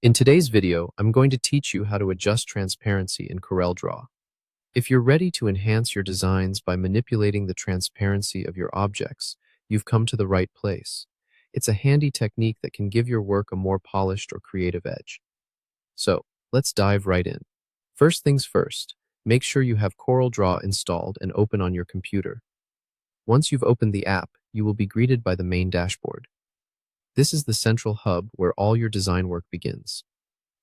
In today's video, I'm going to teach you how to adjust transparency in CorelDRAW. If you're ready to enhance your designs by manipulating the transparency of your objects, you've come to the right place. It's a handy technique that can give your work a more polished or creative edge. So, let's dive right in. First things first, make sure you have CorelDRAW installed and open on your computer. Once you've opened the app, you will be greeted by the main dashboard. This is the central hub where all your design work begins.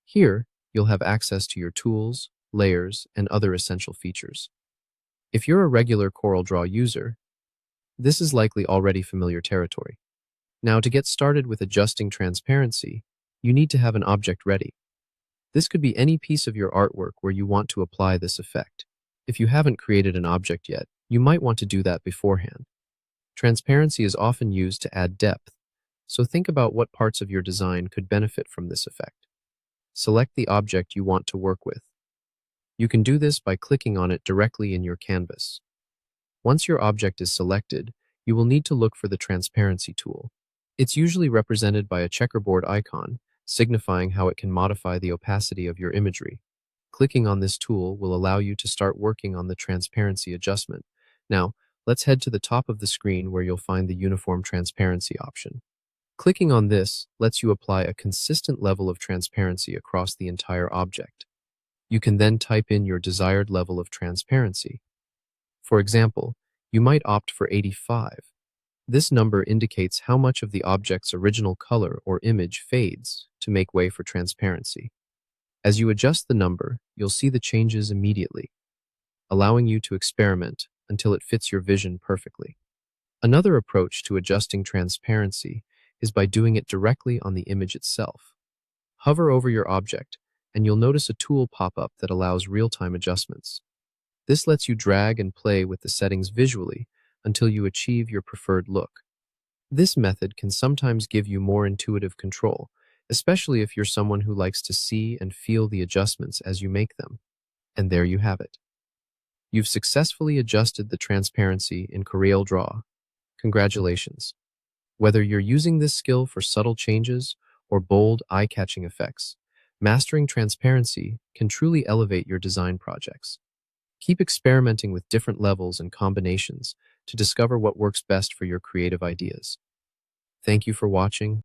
Here, you'll have access to your tools, layers, and other essential features. If you're a regular CorelDRAW user, this is likely already familiar territory. Now, to get started with adjusting transparency, you need to have an object ready. This could be any piece of your artwork where you want to apply this effect. If you haven't created an object yet, you might want to do that beforehand. Transparency is often used to add depth, so think about what parts of your design could benefit from this effect. Select the object you want to work with. You can do this by clicking on it directly in your canvas. Once your object is selected, you will need to look for the transparency tool. It's usually represented by a checkerboard icon, signifying how it can modify the opacity of your imagery. Clicking on this tool will allow you to start working on the transparency adjustment. Now, let's head to the top of the screen where you'll find the uniform transparency option. Clicking on this lets you apply a consistent level of transparency across the entire object. You can then type in your desired level of transparency. For example, you might opt for 85. This number indicates how much of the object's original color or image fades to make way for transparency. As you adjust the number, you'll see the changes immediately, allowing you to experiment until it fits your vision perfectly. Another approach to adjusting transparency is by doing it directly on the image itself. Hover over your object, and you'll notice a tool pop up that allows real-time adjustments. This lets you drag and play with the settings visually until you achieve your preferred look. This method can sometimes give you more intuitive control, especially if you're someone who likes to see and feel the adjustments as you make them. And there you have it. You've successfully adjusted the transparency in CorelDRAW. Congratulations. Whether you're using this skill for subtle changes or bold, eye-catching effects, mastering transparency can truly elevate your design projects. Keep experimenting with different levels and combinations to discover what works best for your creative ideas. Thank you for watching.